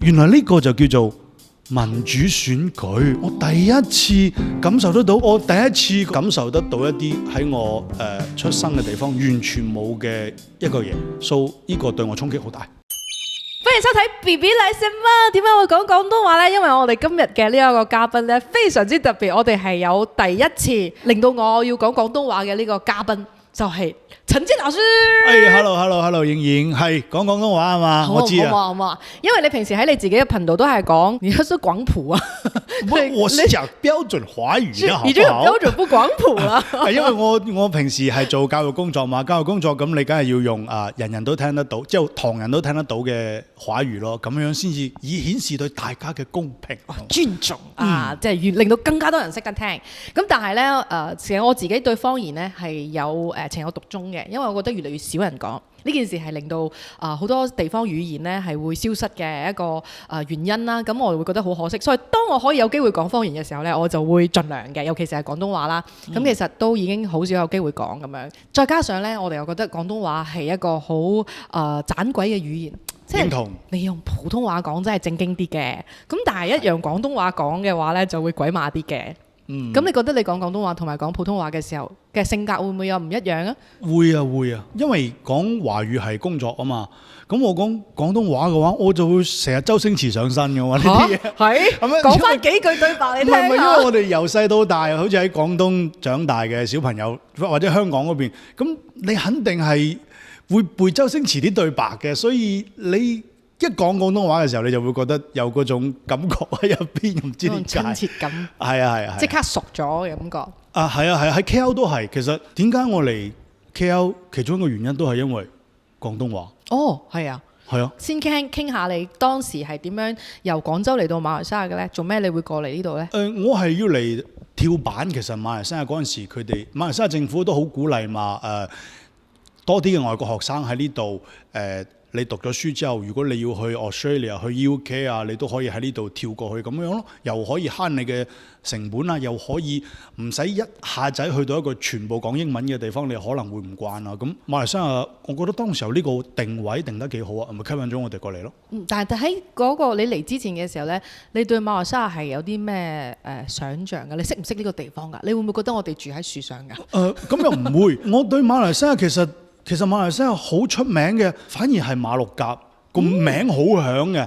原來呢個就叫做民主選舉。我第一次感受得到，一啲喺我出生嘅地方完全冇嘅一個嘢，所以呢個對我衝擊好大。歡迎收睇 BB 來什麼？點解會講廣東話呢？因為我哋今日嘅呢一個嘉賓呢，非常之特別，我哋係有第一次令到我要講廣東話嘅呢個嘉賓，就係陳建老師。hello，盈盈，係講廣東話係嘛？我知啊。好嘛，因為你平時喺你自己嘅頻道都係講，你係廣普啊。我是講標準華語嘅，好唔好？已經標準不廣普啦。係因為我平時係做教育工作嘛，教育工作咁你梗係要用人人都聽得到，即係唐人都聽得到嘅華語咯，咁樣先至以顯示對大家嘅公平、尊重即係令到更加多人識得聽。咁但係呢，其實我自己對方言呢係有情有獨鍾嘅，因為我覺得越嚟越少人講。呢件事係令到好多地方語言咧係會消失嘅一個原因啦，咁我會覺得好可惜。所以當我可以有機會講方言嘅時候咧，我就會盡量嘅，尤其是係廣東話啦。咁其實都已經好少有機會講咁樣。再加上咧，我哋又覺得廣東話係一個好盞鬼嘅語言，即係你用普通話講真係正經啲嘅。咁但係一樣廣東話講嘅話咧，就會鬼馬啲嘅。咁你覺得你講廣東話同埋講普通話嘅時候嘅性格會唔會有唔一樣啊？會啊，因為講華語係工作啊嘛。咁我講廣東話嘅話，我就會成日周星馳上身嘅喎呢啲嘢。係講翻幾句對白你聽下。唔係因為我哋由細到大，好似喺廣東長大嘅小朋友，或者香港嗰邊，咁你肯定係會背周星馳啲對白嘅，所以你一講廣東話嘅時候，你就會覺得有嗰種感覺喺入邊，唔知點解。親切感。係啊，即刻熟咗嘅感覺。係啊，喺 KL 都係。其實點解我嚟 KL，其中一個原因都係因為廣東話。哦，係啊。係啊。先傾下你當時係點樣由廣州嚟到馬來西亞嘅咧？做咩你會過嚟呢度咧？我係要嚟跳板。其實馬來西亞嗰陣時，馬來西亞政府都好鼓勵嘛，多啲嘅外國學生喺呢度你讀咗書之後，如果你要去 Australia、去 UK 啊，你都可以喺呢度跳過去咁樣咯，又可以慳你嘅成本啊，又可以唔使一下仔去到一個全部講英文嘅地方，你可能會唔慣啊。咁馬來西亞，我覺得當時候呢個定位定得幾好啊，咪吸引咗我哋過嚟咯。但係喺嗰個你嚟之前嘅時候呢，你對馬來西亞係有啲咩想像㗎？你識唔識呢個地方㗎？你會唔會覺得我哋住喺樹上㗎？咁又唔會。我對馬來西亞其實馬來西亞好出名嘅，反而係馬六甲個名好響嘅，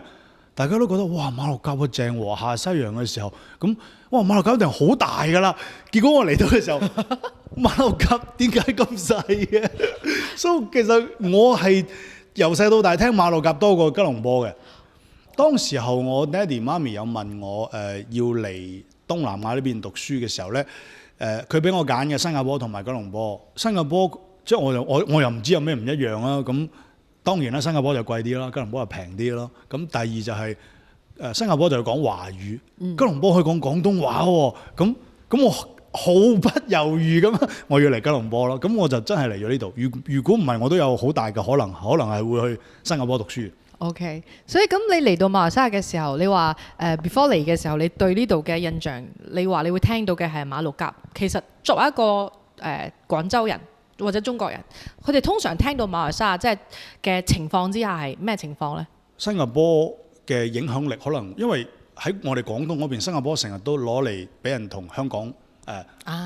大家都覺得哇馬六甲個正和下西洋嘅時候，咁哇馬六甲一定好大㗎啦。結果我嚟到嘅時候，馬六甲點解咁細嘅？所以其實我係由細到大聽馬六甲多過吉隆坡嘅。當時候我爹哋媽咪有問我要嚟東南亞呢邊讀書嘅時候呢，佢俾我揀嘅新加坡同埋吉隆坡。新加坡即係我又唔知有咩唔一樣啦。咁當然啦，新加坡就貴啲啦，吉隆坡就平啲咯。咁第二就係新加坡就要講華語，吉隆坡可以講廣東話喎。咁我毫不猶豫咁，我要嚟吉隆坡咯。咁我就真係嚟咗呢度。如果唔係，我都有好大嘅可能係會去新加坡讀書。OK， 所以咁你嚟到馬來西亞嘅時候，你話before 嚟嘅時候，你對呢度嘅印象，你話你會聽到嘅係馬六甲。其實作為一個廣州人或者中國人，佢哋通常聽到馬來西亞即係嘅情況之下係咩情況呢？新加坡嘅影響力可能因為喺我哋廣東嗰邊，新加坡成日都攞嚟俾人同香港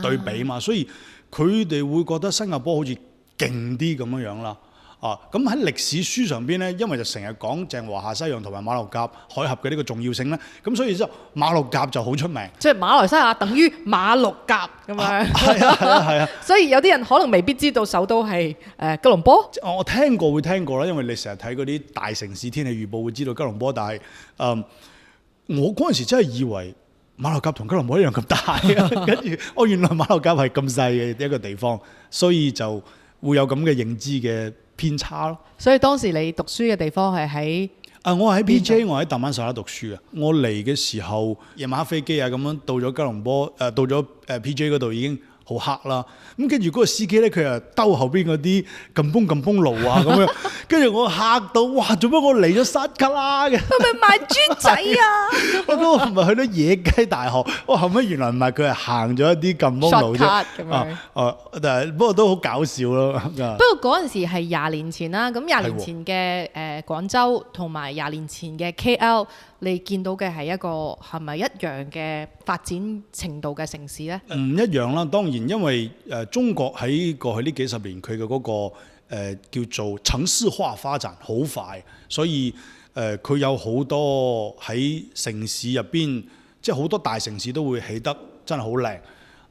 對比嘛，所以佢哋會覺得新加坡好似勁啲咁樣啦。咁喺歷史書上邊咧，因為就成日講鄭和下西洋同埋馬六甲海峽嘅呢個重要性咧，咁所以之後馬六甲就好出名。即係馬來西亞等於馬六甲咁樣。係啊。所以有啲人可能未必知道首都係吉隆坡。我聽過啦，因為你成日睇嗰啲大城市天氣預報會知道吉隆坡，但係我嗰陣時真係以為馬六甲同吉隆坡一樣咁大，跟住原來馬六甲係咁細嘅一個地方，所以就會有咁嘅認知嘅偏差咯。所以當時你讀書嘅地方係喺我喺 PJ， 我喺達曼薩拉讀書嘅。我嚟嘅時候夜晚黑飛機啊咁樣到咗吉隆坡，到咗PJ 嗰度已經好黑啦。咁跟住嗰個司機咧，佢又兜後邊嗰啲撳崩路啊咁樣，跟住我嚇到，哇！做乜我嚟咗山卡拉嘅？係咪賣豬仔啊？我嗰個唔係去到野雞大學，我後尾原來唔係，佢係行咗一啲撳崩路啫。shortcut 咁樣。但係不過都好搞笑咯。不過嗰陣時係20年前啦，咁20年前嘅廣州同埋20年前嘅 KL，你見到嘅係一個係咪一樣嘅發展程度嘅城市呢？唔一樣啦，當然因為中國喺過去呢幾十年佢嘅嗰個叫做城市化發展好快，所以佢有好多喺城市入邊，即係好多大城市都會起得真係好靚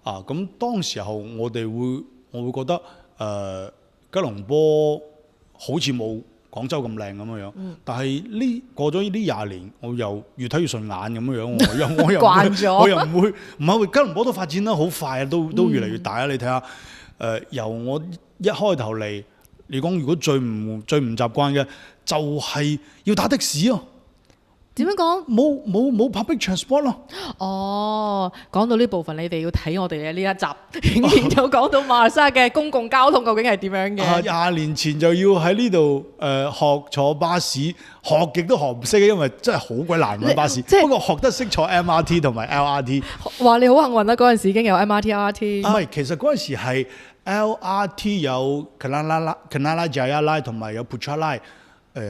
啊！咁當時候我會覺得吉隆坡好似冇廣州咁靚咁樣，但係過咗呢20年，我又越睇越順眼咁樣，我又慣咗我又唔會唔係吉隆坡都發展得好快啊，都越嚟越大啊！你睇下由我一開頭嚟，你講如果最唔習慣嘅就係要打的士啊！點樣講？冇 public transport 咯。哦，講到呢部分，你哋要睇我哋嘅呢一集，竟然有講到馬來西亞嘅公共交通究竟係點樣嘅。20年前就要喺呢度學坐巴士，學極都學唔識嘅，因為真係好鬼難揾巴士。不過學得識坐 MRT 同埋 LRT。哇！你好幸運啦，嗰陣時已經有 MRT、LRT。唔係，其實嗰陣時係 LRT 有 Kenala Jaya Line 同埋有 Putra Line。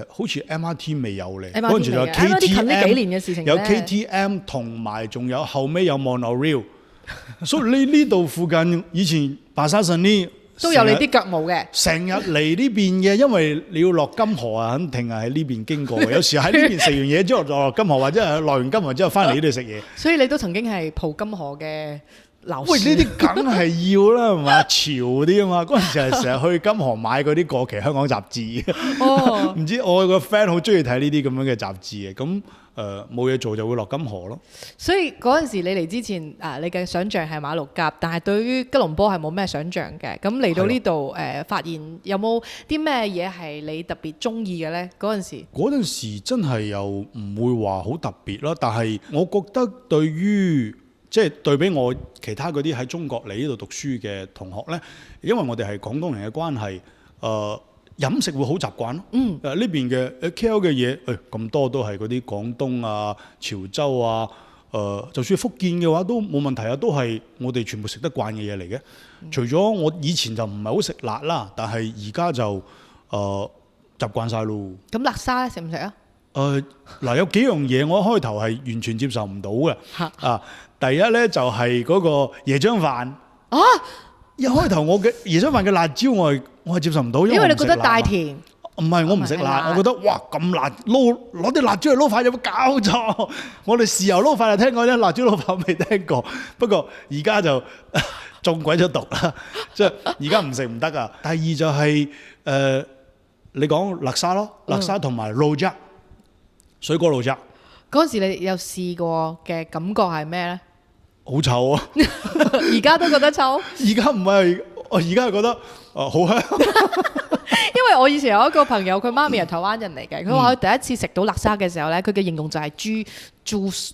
好似 MRT 未有咧，嗰陣時有 KTM，近呢幾年嘅事情有 KTM 同埋仲有後尾有 Monorail， 所以呢度附近以前白沙順呢都有你啲腳毛嘅，成日嚟呢邊嘅，因為你要落金河啊，肯定係喺呢邊經過嘅。有時喺呢邊食完嘢之後就落金河，或者係落完金河之後翻嚟呢度食嘢。所以你都曾經係蒲金河嘅。喂，呢啲梗係要啦，係嘛？潮啲啊嘛！嗰陣時係成日去金河買嗰啲過期香港雜誌。哦，唔知我個 friend 好中意睇呢啲咁樣嘅雜誌嘅，咁冇嘢做就會落金河咯。所以嗰陣時你嚟之前，你嘅想像係馬六甲，但係對於吉隆坡係冇咩想像嘅。咁嚟到呢度發現有冇啲咩嘢係你特別中意嘅咧？嗰陣時真係又唔會話好特別啦，但係我覺得對於即係對比我其他嗰啲喺中國嚟呢度讀書嘅同學呢，因為我哋係廣東人嘅關係，飲食會好習慣咯。呢邊嘅KL 嘅嘢，咁多都係嗰啲廣東啊、潮州啊，就算福建嘅話都冇問題啊，都係我哋全部食得慣嘅嘢嚟嘅。除咗我以前就唔係好食辣啦，但係而家就習慣晒咯。咁辣沙咧食唔食啊？嗱，有幾樣嘢我一開頭係完全接受唔到嘅。第一咧就係嗰個椰漿飯。一開頭我嘅椰漿飯嘅辣椒我係接受唔到，因為你覺得太甜。唔係我唔食辣，我覺得哇咁辣，攞啲辣椒嚟撈飯有冇搞錯？我哋豉油撈飯就聽過啫，辣椒撈飯未聽過。不過而家就中鬼咗毒啦，即係而家唔食唔得啊。第二就係你講辣沙咯，辣沙同埋肉汁。水果露汁嗰陣時，你有試過嘅感覺係咩咧？好臭啊！而家都覺得臭？而家唔係，我而家係覺得好香。因為我以前有一個朋友，佢媽咪係台灣人嚟嘅，佢話佢第一次食到辣沙嘅時候咧，佢嘅形容就係豬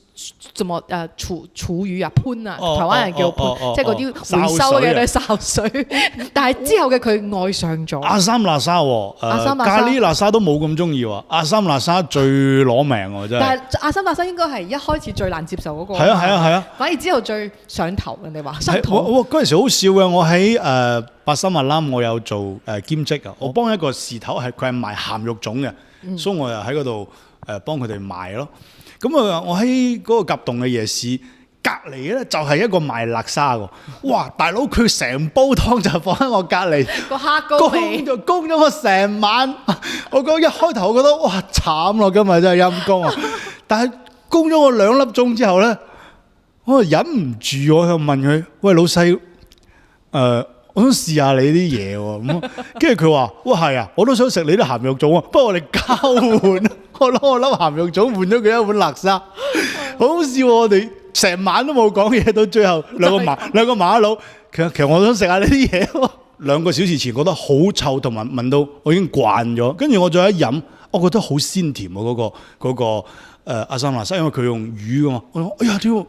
什麼廚餘啊潘啊，台灣人叫潘，即係嗰啲回收嘅嗰啲潲水。但係之後嘅佢愛上咗阿三辣沙喎，咖喱辣沙都冇咁中意喎，阿三辣沙最攞命喎真係。但係阿三辣沙應該係一開始最難接受嗰個。係啊，反而之後最上頭，人哋話上頭。嗰陣時好笑嘅，我喺八心阿攬，我有做兼職啊，我幫一個事頭係佢係賣鹹肉粽嘅，所以我又喺嗰度幫佢哋賣咯。咁啊，我喺嗰個甲洞嘅夜市隔離咧，就係一個賣辣沙喎。哇，大佬佢成煲湯就放喺我隔離，個蝦膏味就供咗我成晚。我講一開頭我覺得哇慘咯，今日真係陰公啊！但係供咗我2粒鐘之後咧，我忍唔住我就問佢：喂老細，我想試下你啲嘢喎。咁跟住佢話：哇係啊，我都想食你啲鹹肉粽啊，不過我哋交換。我攞我粒鹹肉粽換咗佢一碗辣沙，好好笑喎！我哋成晚都冇講嘢，到最後兩個麻佬，其實我想食下呢啲嘢喎。2個小時前覺得好臭，同埋聞到我已經慣咗，跟住我再一飲，我覺得好鮮甜喎嗰個阿三辣沙，因為佢用魚㗎嘛。我講哎呀屌，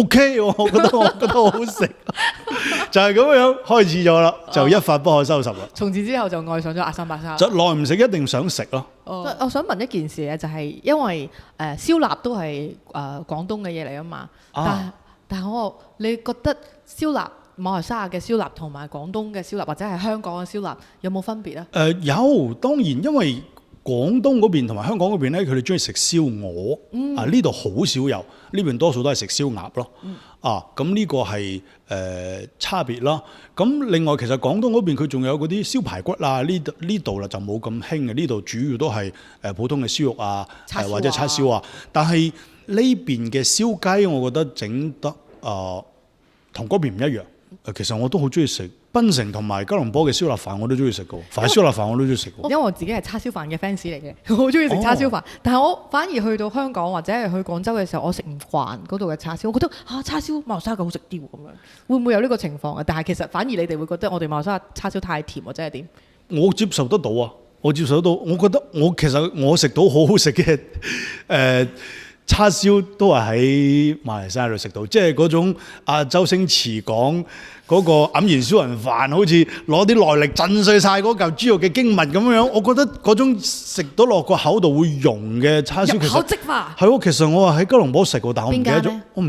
OK，我覺得好好食，就係咁樣開始咗啦，就一發不可收拾啦。從此之後就愛上咗壓三白沙。就耐唔食一定想食咯。我想問一件事咧，就係因為燒臘都係廣東嘅嘢嚟啊嘛，但係你覺得燒臘馬來西亞嘅燒臘同埋廣東嘅燒臘或者係香港嘅燒臘有冇分別咧？有，當然因為廣東嗰邊同埋香港嗰邊咧，佢哋中意食燒鵝，呢度好少有，呢邊多數都係食燒鴨咯。咁呢個係差別啦。咁另外其實廣東嗰邊佢仲有嗰啲燒排骨啊，呢度啦就冇咁興嘅，呢度主要都係普通嘅燒肉啊，或者叉燒啊。但係呢邊嘅燒雞，我覺得整得同嗰邊唔一樣。其實我都好中意食檳城同埋吉隆坡嘅燒臘飯，我都中意食嘅。快燒臘飯我都中意食嘅。因為我自己係叉燒飯嘅 fans 嚟嘅，我好中意食叉燒飯。但係我反而去到香港或者係去廣州嘅時候，我食唔慣嗰度嘅叉燒。我覺得叉燒馬來西亞嘅好食啲喎，咁樣會唔會有呢個情況啊？但係其實反而你哋會覺得我哋馬來西亞叉燒太甜或者係點？我接受得到啊，我接受得到。我覺得其實我食到好好食嘅叉燒都係喺馬來西亞度食到，即係嗰種周星馳講嗰個黯然銷魂飯，好似攞啲內力震碎晒嗰嚿豬肉嘅經脈咁樣。我覺得嗰種食到落個口度會溶嘅叉燒，其實即化係喎。其實我話喺吉隆坡食過，但我唔記得咗，我唔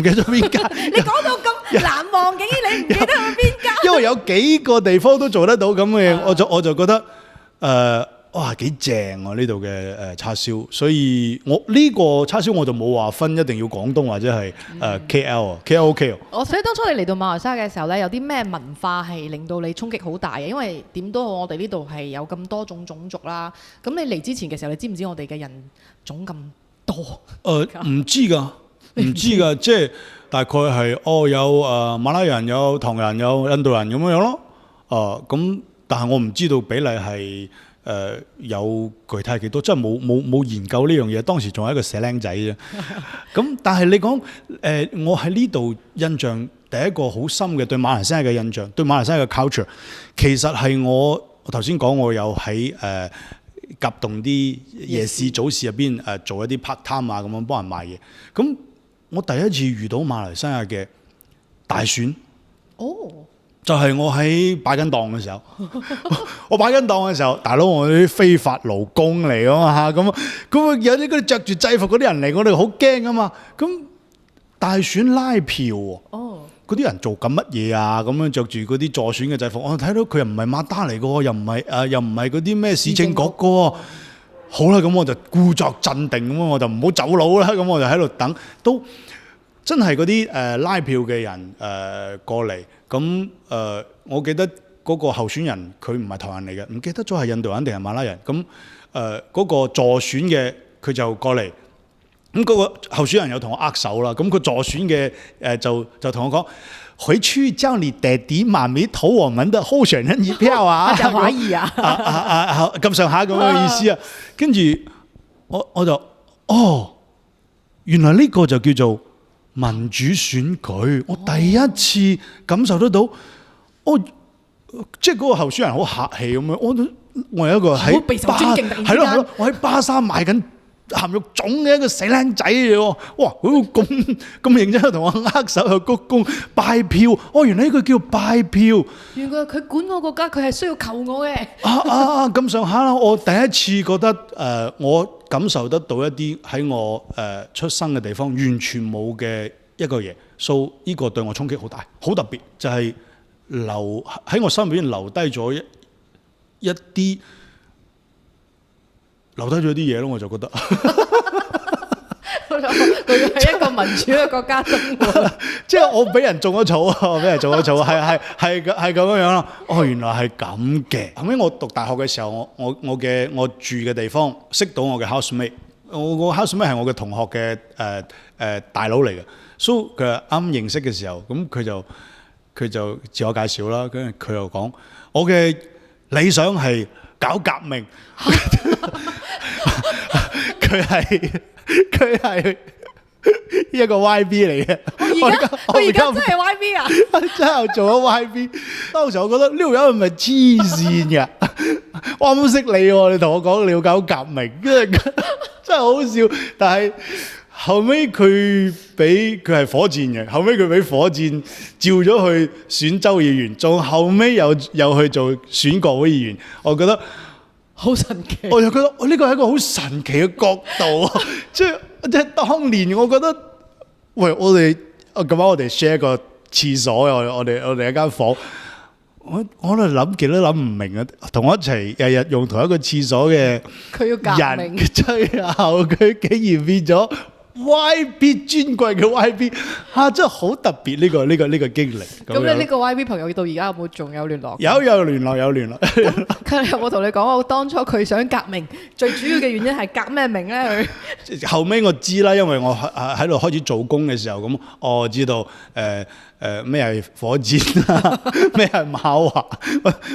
記得咗邊間。你講到咁難忘，竟然你唔記得去邊間？因為有幾個地方都做得到咁嘅，我就覺得哇幾正啊呢度嘅叉燒，所以我呢個叉燒我就冇話分一定要廣東或者係KL 啊，KL。所以當初你嚟到馬來西亞嘅時候咧，有啲咩文化係令到你衝擊好大嘅？因為點都好，我哋呢度係有咁多種種族啦。咁你嚟之前嘅時候，你知唔知我哋嘅人種咁多？唔知㗎，即係大概係有馬來人、有唐人、有印度人咁樣咯。咁但係我唔知道比例係。有具體幾多？真係冇研究呢樣嘢。當時仲係一個死僆仔啫。咁但係你講我喺呢度印象第一個好深嘅對馬來西亞嘅印象，對馬來西亞嘅 culture， 其實係我頭先講我有喺甲洞啲夜市早市入邊做一啲 part time 啊，咁樣幫人賣嘢。咁我第一次遇到馬來西亞嘅大選。就係我喺擺緊檔嘅時候，我擺緊檔嘅時候，大佬我啲非法勞工嚟啊嘛，咁有啲嗰啲著住制服嗰啲人嚟，我哋好驚啊嘛。咁大選拉票喎，嗰啲人做緊乜嘢啊？咁樣着住嗰啲助選嘅制服，我睇到佢又唔係馬達嚟嘅，又唔係嗰啲咩市政局嘅。好啦，咁我就故作鎮定咁，我就唔好走佬啦。咁我就喺度等，都真係嗰啲拉票嘅人過嚟。咁我記得嗰個候選人佢唔係台灣人嚟嘅，唔記得咗係印度人定係馬拉人。咁嗰個助選嘅佢就過嚟，咁嗰個候選人又同我握手啦。咁個助選嘅就同我講：回去叫你爹哋媽咪投我們的候選人一票啊！就可以啊！咁上下咁樣嘅意思啊。跟住我就原來呢個就叫做民主選舉，我第一次感受得到，即係嗰個候選人好客氣咁樣，我有一個喺係咯，我喺巴沙買緊鹹肉粽嘅一個死僆仔嚟喎，哇！咁認真同我握手又鞠躬拜票，原來呢個叫拜票。原來佢管我國家，佢係需要求我嘅。咁上下啦，我第一次覺得我感受得到一啲喺我出生嘅地方完全冇嘅一個嘢，所以呢個對我衝擊好大，好特別，就係喺我心入邊留低咗一啲嘢咯，我就覺得。佢係一個民主嘅國家生活，即係我俾人種咗草啊！俾人種咗草，係咁樣樣咯。原來係咁嘅。後尾我讀大學嘅時候，我住嘅地方識到我嘅 housemate， 我個 housemate 係我嘅同學嘅大佬嚟嘅，所以佢啱認識嘅時候，咁佢就自我介紹啦，跟住佢又講我嘅理想係搞革命。佢係一個 YB 嚟嘅。我而家真係 YB 啊！真係做咗 YB。當時我覺得呢條友係咪黐線嘅？我啱啱識你喎，你同我講你要搞革命，真係好笑。但係後尾佢係火箭嘅，後尾佢俾火箭召咗去選州議員，仲後尾又去做選國會議員，我覺得好神奇。我就覺得呢個係一個好神奇嘅角度啊！即係當年我覺得，喂，我哋咁啱我哋 share 個廁所，我哋一間房。我喺度諗極都諗唔明啊！同我一齊日日用同一個廁所嘅佢要革命，最後佢竟然變咗 YB 尊貴嘅 YB 嚇，真係好特別呢個經歷。咁你呢個 YB 朋友到而家有冇仲有聯絡？有聯絡。佢有冇同你講我當初佢想革命，最主要嘅原因係革咩命咧？佢後尾我知啦，因為我喺度開始做工嘅時候，咁我知道咩係火箭啊，咩係馬華，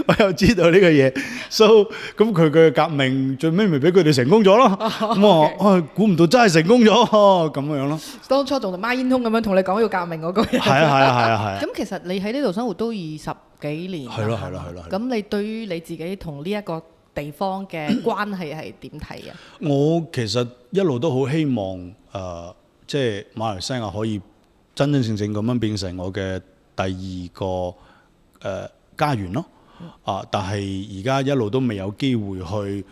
我又知道呢個嘢。so 咁佢嘅革命最尾咪俾佢哋成功咗咯。咁我估唔到真係成功咗咁樣咯。當初仲孖煙通咁樣同你講要革命嗰個人。係啊。咁其實你喺呢度生活都20幾年。係咯。咁你對於你自己同呢一個地方嘅關係係點睇啊？我其實一路都好希望即係馬來西亞可以真真正正咁樣變成我嘅第二個家園咯。但係而家一路都未有機會去，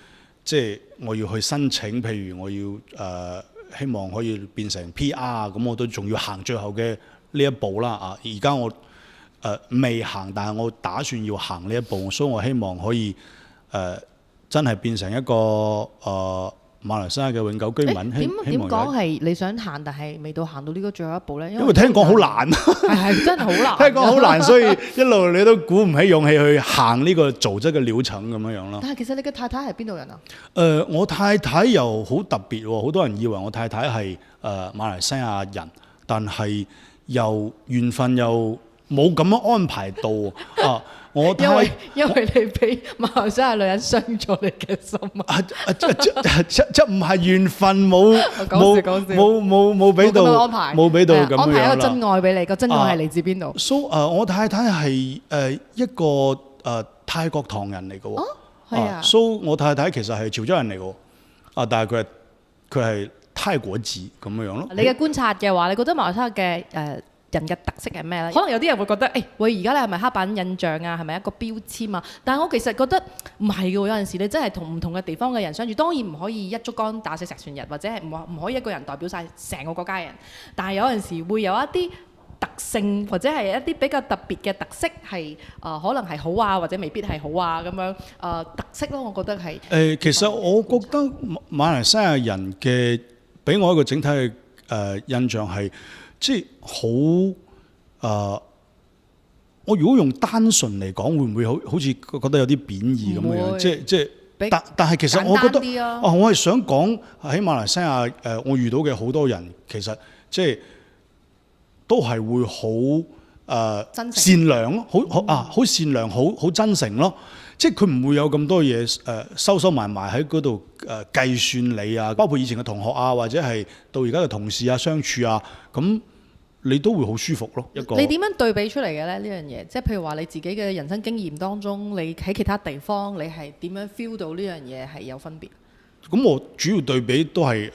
即係我要去申請，譬如我要希望可以變成 PR，咁我都仲要行最後嘅呢一步啦。而家我未行，但係我打算要行呢一步，所以我希望可以真係變成一個馬來西亞嘅永久居民。點講係你想行，但係未到行到呢個最後一步咧？因為聽講好難，係真係好難。聽講好難，所以一路你都鼓唔起勇氣去行呢個組織嘅療程咁樣樣咯。但係其實你嘅太太係邊度人啊？我太太又好特別喎，好多人以為我太太係馬來西亞人，但係又緣分又冇咁樣安排到啊！因為你俾馬來西亞女人傷咗你嘅心啊！即唔係緣分冇俾到安排，冇俾到咁樣啦。安排一個真愛俾你，個真愛係嚟自邊度我太太係一個泰國唐人嚟嘅喎。係啊。我太太其實係潮州人嚟嘅喎。但係佢係泰國籍咁樣咯。你嘅觀察嘅話，你覺得馬來西亞嘅人嘅特色係咩咧？可能有啲人會覺得，喂，而家你係咪刻板印象啊？係咪一個標籤啊？但係我其實覺得唔係嘅喎，有陣時你真係同唔同嘅地方嘅人相處，當然唔可以一竹竿打死石船人，或者係唔可以一個人代表晒成個國家嘅人。但係有陣時會有一啲特性，或者係一啲比較特別嘅特色係可能係好啊，或者未必係好啊咁樣特色咯。我覺得係其實我覺得馬來西亞人嘅俾我一個整體嘅印象係。即係好我如果用單純嚟講，會唔會好似覺得有啲貶義咁樣？即係，但係其實我覺得我係想講喺馬來西亞我遇到嘅好多人，其實即係都係會好善良咯，好善良，好真誠咯。即係佢唔會有咁多嘢收埋喺嗰度計算你啊，包括以前嘅同學啊，或者係到而家嘅同事啊相處啊，咁你都會好舒服咯。一個你點樣對比出嚟嘅咧？呢樣嘢，即係譬如話你自己嘅人生經驗當中，你喺其他地方你係點樣 feel 到呢樣嘢係有分別？咁我主要對比都係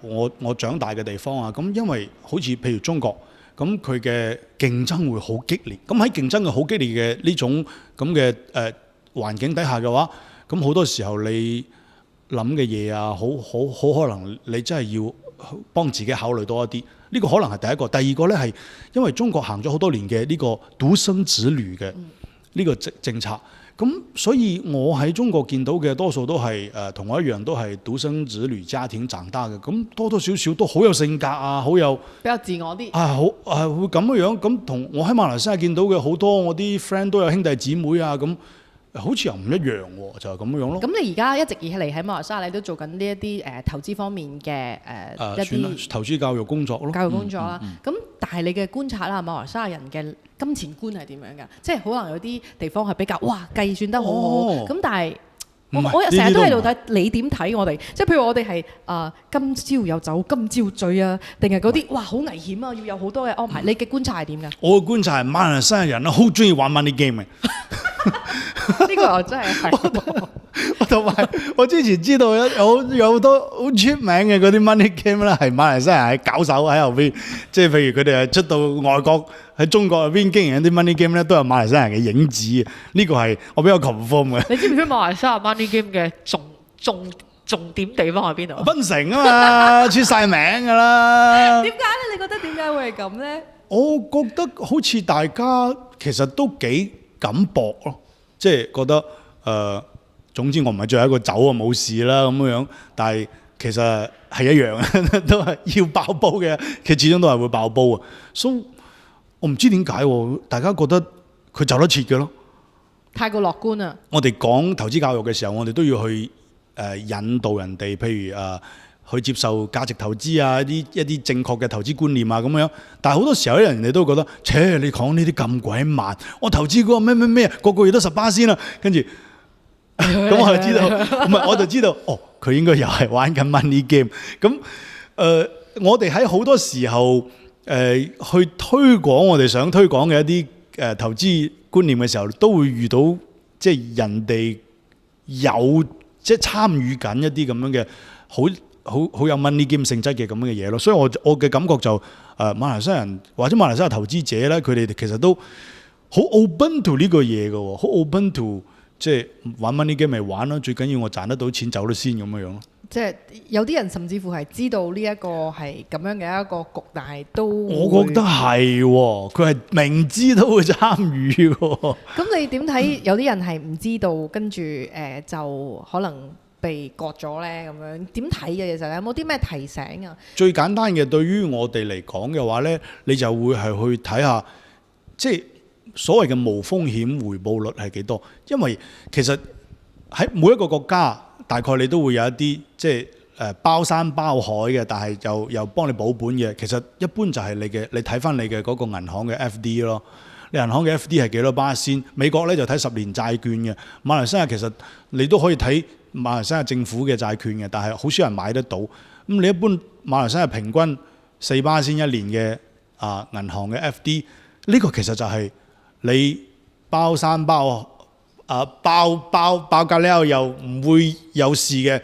我長大嘅地方啊。咁因為好似譬如中國，咁佢嘅競爭會好激烈。咁喺競爭嘅好激烈嘅呢種咁嘅環境底下嘅話，咁好多時候你諗嘅嘢啊，好可能你真係要幫自己考慮多一啲。呢個可能係第一個。第二個呢係因為中國行咗好多年嘅呢個獨生子女嘅呢個政策，咁所以我喺中國見到嘅多數都係同我一樣都係獨生子女家庭長大嘅，咁多多少少都好有性格啊，好有比較自我啲會咁樣。咁同我喺馬來西亞見到嘅好多我啲 friend 都有兄弟姊妹啊，咁好似又唔一樣喎，就係咁樣咯。咁你而家一直以嚟喺馬來西亞，你都做緊呢一啲投資方面嘅一啲投資教育工作咯。教育工作啦，咁但係你嘅觀察啦，馬來西亞人嘅金錢觀係點樣㗎？即係可能有啲地方係比較計算得好好，咁但係我成日都喺度睇你點睇我哋，即係譬如我哋係今朝有酒今朝醉啊，定係嗰啲好危險啊，要有好多嘅安排。你嘅觀察係點㗎？我嘅觀察係馬來西亞人好中意玩 money game 嘅。呢個又真係同埋我之前知道有好多好出名嘅嗰啲 money game 咧，係馬來西亞係搞手喺後邊，即係譬如佢哋係出到外國喺中國入邊經營一啲 money game 咧，都有馬來西亞人嘅影子嘅。呢個係我比較 confirm 嘅。你知唔知馬來西亞 money game 嘅重點地方喺邊度？檳城啊嘛，出晒名㗎啦。點解咧？你覺得點解會係咁咧？我覺得好似大家其實都幾敢搏咯，即係覺得總之我唔係最後一個走啊，冇事啦咁樣。但係其實係一樣，都係要爆煲嘅，佢始終都係會爆煲啊。所以我唔知點解大家覺得佢走得切嘅咯。太過樂觀啊！我哋講投資教育嘅時候，我哋都要去引導人哋，譬如去接受價值投資啊，一啲正確嘅投資觀念啊咁樣。但係好多時候啲人哋都覺得，你講呢啲咁鬼慢，我投資嗰個咩個月都18%啦，跟住。咁我就知道，唔係我就知道，佢應該又係玩緊 money game。咁我哋喺好多時候去推廣我哋想推廣嘅一啲投資觀念嘅時候，都會遇到即係人哋有即係參與緊一啲咁樣嘅好有 money game 性質嘅咁樣嘅嘢咯。所以我嘅感覺就馬來西亞人或者馬來西亞投資者咧，佢哋其實都好 open to 呢個嘢嘅，好 open to。即係玩 money game 咪玩咯，最緊要我賺得到錢走咗先咁樣咯。即係有啲人甚至乎係知道呢一個係咁樣嘅一個局，但係都我覺得係喎，佢係明知都會參與喎。咁你點睇？有啲人係唔知道，跟住就可能被割咗咧咁樣，點睇嘅？其實有冇啲咩提醒啊？最簡單嘅對於我哋嚟講嘅話咧，你就會係去睇下，即係。所謂嘅無風險回報率係幾多？因為其實喺每一個國家，大概你都會有一啲即係包山包海嘅，但係又幫你保本嘅。其實一般就係你睇翻你嘅嗰個銀行嘅 FD 咯。你銀行嘅 FD 係幾多巴仙？美國咧就睇10年債券嘅。馬來西亞其實你都可以睇馬來西亞政府嘅債券嘅，但係好少人買得到。咁你一般馬來西亞平均4巴仙一年嘅銀行嘅 FD， 呢個其實就係你包山包隔籬又唔會有事嘅，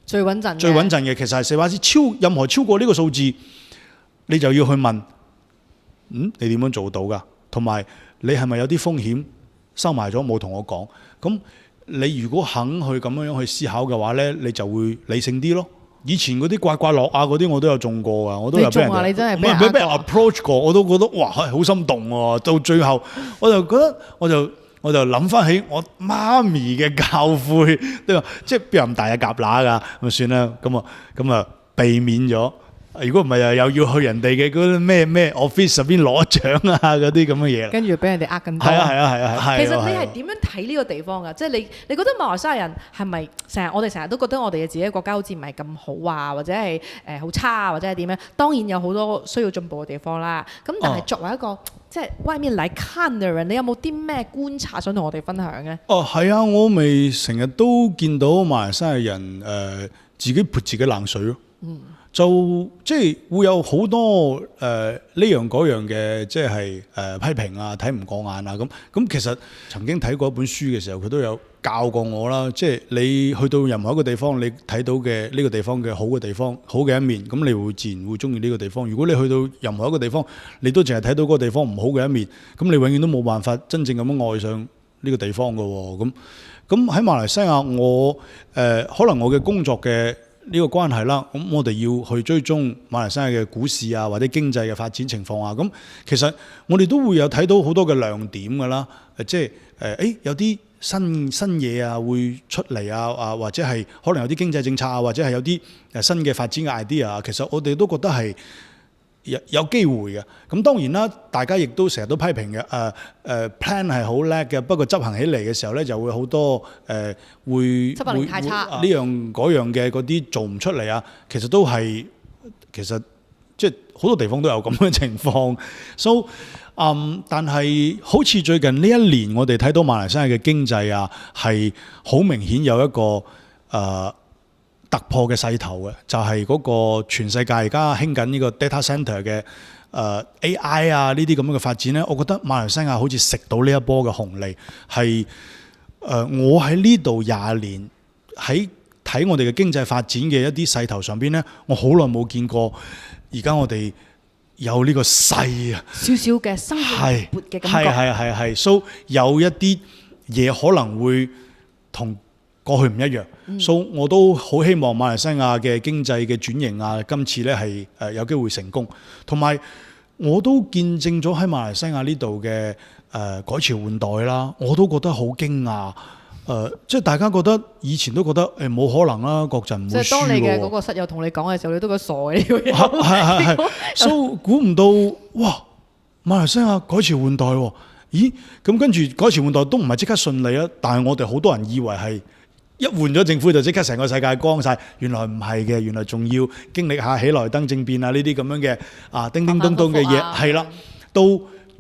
最穩陣嘅其實係4巴仙。任何超過呢個數字，你就要去問，你點樣做到㗎？同埋你係咪有啲風險收埋咗冇同我講？咁你如果肯去咁樣去思考嘅話呢，你就會理性啲咯。以前嗰啲刮樂啊嗰啲我都有中過啊，我都有俾人哋，你真係俾人 approach 過，我都覺得哇好心動喎。到最後我就覺得我就諗翻起我媽咪嘅教誨，即係邊有咁大嘅夾乸㗎？咁算啦，咁啊避免咗。如果唔係又要去人哋嘅嗰啲咩 office 入邊攞獎啊嗰啲咁嘅嘢，跟住俾人哋呃緊多。係啊。其實你係點樣睇呢個地方㗎？即係你覺得馬來西亞人係咪我哋成日都覺得我哋嘅自己嘅國家好似唔係咁好啊，或者係好差啊，或者係點樣？當然有好多需要進步嘅地方啦。咁但係作為一個即係外面嚟看嘅人，你有冇啲咩觀察想同我哋分享嘅？係啊，我咪成日都見到馬來西亞人自己潑自己冷水咯。就即係會有好多呢樣嗰樣嘅，即係批評啊，睇唔過眼啊咁。其實曾經睇過一本書嘅時候，佢都有教過我啦。即係你去到任何一個地方，你睇到嘅呢個地方嘅好嘅地方、好嘅一面，咁你會自然會中意呢個地方。如果你去到任何一個地方，你都淨係睇到嗰個地方唔好嘅一面，咁你永遠都冇辦法真正咁樣愛上呢個地方㗎喎。咁喺馬來西亞，我可能我嘅工作嘅呢個關係啦，咁我哋要去追蹤馬來西亞嘅股市啊，或者經濟嘅發展情況啊，咁其實我哋都會有睇到好多嘅亮點㗎啦，即係有啲新嘢啊會出嚟啊，或者係可能有啲經濟政策啊，或者係有啲新嘅發展嘅 idea 啊，其實我哋都覺得係有機會嘅。咁當然啦，大家亦都成日都批評嘅plan 係好叻嘅，不過執行起嚟嘅時候咧就會好多會執行力太差呢樣嗰樣嘅嗰啲做唔出嚟啊。其實都係即係好多地方都有咁嘅情況。So 但係好似最近呢一年我哋睇到馬來西亞嘅經濟啊係好明顯有一個突破嘅勢頭嘅，就係嗰個全世界而家興緊呢個 data center 嘅AI 啊呢啲咁樣嘅發展咧，我覺得馬來西亞好似食到呢一波嘅紅利，係我喺呢度20年，喺睇我哋嘅經濟發展嘅一啲勢頭上邊咧，我好耐冇見過。而家我哋有呢個勢啊，少少嘅生活活嘅感覺，係，so 有一啲嘢可能會同過去唔一樣。so 我都好希望馬來西亞嘅經濟嘅轉型啊，今次咧係有機會成功。同埋我都見證咗喺馬來西亞呢度嘅改朝換代啦，我都覺得好驚訝。即係大家覺得以前都覺得冇可能啦，國陣唔會輸喎。即係當你嘅嗰個室友同你講嘅時候，你都覺得傻嘅呢個嘢。係，so 估唔到哇！馬來西亞改朝換代喎，咦？咁跟住改朝換代都唔係即刻順利啊，但係我哋好多人以為係一換咗政府就即刻成個世界光晒，原來唔係嘅，原來仲要經歷下喜來登政變啊呢啲咁樣嘅叮叮咚咚嘅嘢，係啦，到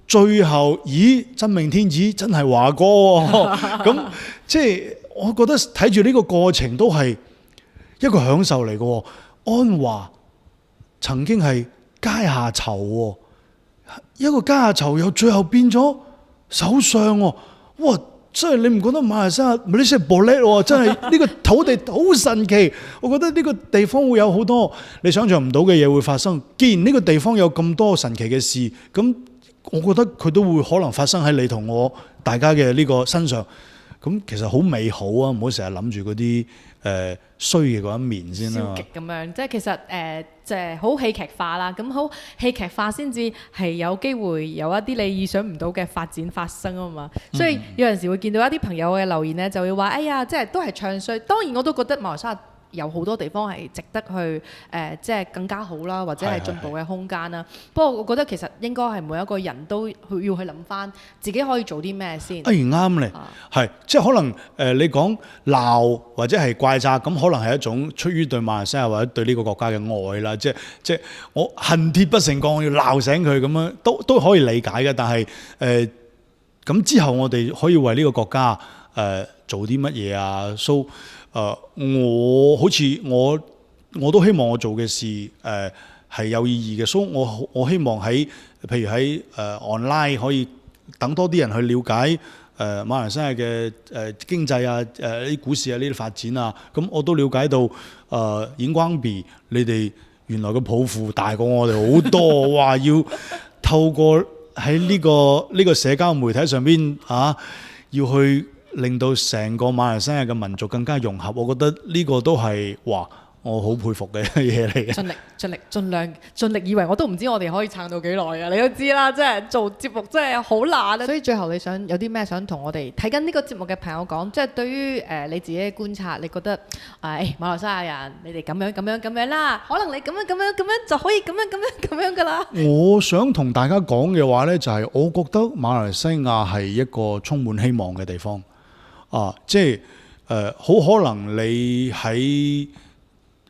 最後，咦？真命天子真係華哥喎！咁即係我覺得睇住呢個過程都係一個享受嚟嘅。安華曾經係階下囚喎，一個階下囚又最後變咗首相喎，哇！真係你唔覺得馬來西亞呢啲係玻璃喎？真係呢個土地好神奇，我覺得呢個地方會有好多你想象唔到嘅嘢會發生。既然呢個地方有咁多神奇嘅事，咁我覺得佢都會可能發生喺你同我大家嘅呢個身上，咁其實好美好啊！唔好成日諗住嗰啲衰嘅嗰一面先啦。消極咁樣，即係其實即係好戲劇化啦。咁好戲劇化先至係有機會有一啲你意想唔到嘅發展發生啊嘛。所以有陣時會見到一啲朋友嘅留言咧，就會話：哎呀，即係都係唱衰。當然我都覺得馬來西亞有好多地方係值得去即係更加好啦，或者係進步嘅空間啦。不過我覺得其實應該係每一個人都要去諗翻自己可以做啲咩先。啱咧，係即係可能你講鬧或者係怪責，咁可能係一種出於對馬來西亞或者對呢個國家嘅愛啦。即係我恨鐵不成鋼，我要鬧醒佢咁樣，都可以理解嘅。但係咁之後我哋可以為呢個國家做啲乜嘢啊？So我好似我都希望我做嘅事係有意義嘅，所以我希望喺譬如喺online 可以等多啲人去了解馬來西亞嘅經濟啊、啲股市啊呢啲發展啊，咁我都了解到演光比你哋原來個抱負大過我哋好多，哇！要透過喺呢個社交媒體上邊要去令到成個馬來西亞嘅民族更加融合，我覺得呢個都係我好佩服嘅嘢嚟嘅。盡力以為我都唔知我哋可以撐到幾耐啊！你都知啦，即係做節目真係好難啊！所以最後你想有啲咩想同我哋睇緊呢個節目嘅朋友講？即係對於你自己嘅觀察，你覺得馬來西亞人你哋咁樣啦，可能你咁樣就可以咁樣㗎啦。我想同大家講嘅話呢，就係我覺得馬來西亞係一個充滿希望嘅地方。即係好可能你喺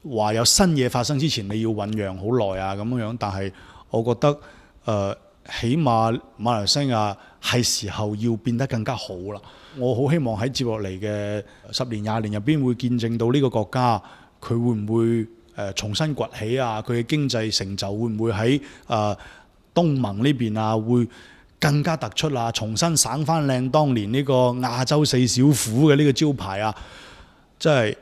話有新嘢發生之前，你要醖釀好耐啊咁樣。但係我覺得起碼馬來西亞係時候要變得更加好啦。我好希望喺接落嚟嘅10年、20年入邊會見證到呢個國家佢會唔會重新崛起啊？佢嘅經濟成就會唔會喺東盟呢邊啊會更加突出啊，重新省翻靚當年呢個亞洲4小虎嘅呢個招牌啊！即係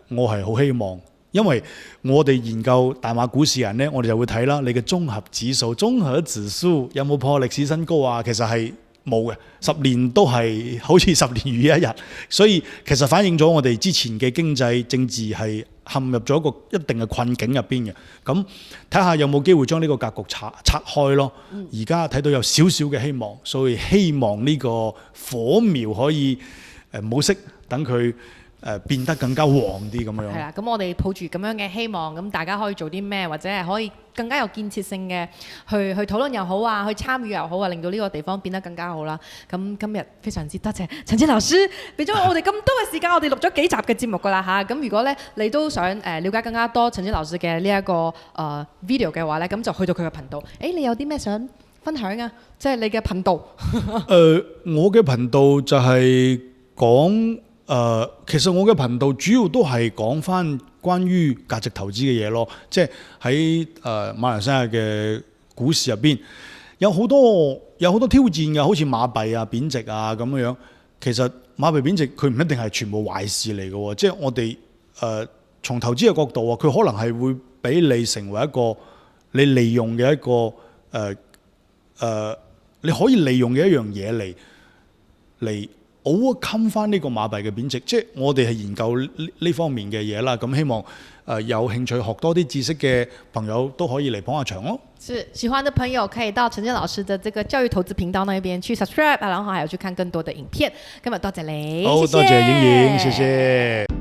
我係好希望，因為我哋研究大馬股市人呢，我哋就會睇啦，你嘅綜合指數有冇破歷史新高啊？其實係冇嘅，10年都係好似10年如一日，所以其實反映咗我哋之前嘅經濟政治係陷入咗一定嘅困境入邊嘅。咁睇下有冇機會將呢個格局拆開咯。而家睇到有少少嘅希望，所以希望呢個火苗可以唔好熄，等佢變得更加旺啲咁樣。係啦，咁我哋抱住咁樣嘅希望，咁大家可以做啲咩，或者係可以更加有建設性嘅去討論又好啊，去參與又好啊，令到呢個地方變得更加好啦。咁今日非常之多謝陳志老師俾咗我哋咁多嘅時間，我哋錄咗幾集嘅節目㗎啦嚇。咁如果咧你都想了解更加多陳志老師嘅呢一個video 嘅話咧，咁就去到佢嘅頻道。你有啲咩想分享啊？即係你嘅頻道。我嘅頻道就係講。其實我嘅頻道主要都係講翻關於價值投資嘅嘢咯，即係喺馬來西亞嘅股市入邊有好多挑戰嘅，好似馬幣啊、貶值啊咁樣。其實馬幣貶值佢唔一定係全部壞事嚟嘅喎，即係我哋從投資嘅角度啊，佢可能係會俾你成為一個你利用嘅一個你可以利用嘅一樣嘢嚟 overcome 翻呢個馬幣嘅貶值，即係我哋係研究呢方面嘅嘢啦。咁希望有興趣學多啲知識嘅朋友都可以嚟捧下場咯。是喜歡的朋友可以到陳震老師的這個教育投資頻道那邊去 subscribe，然後還有去看更多的影片。今日多謝你，好，謝謝多謝影影，謝謝。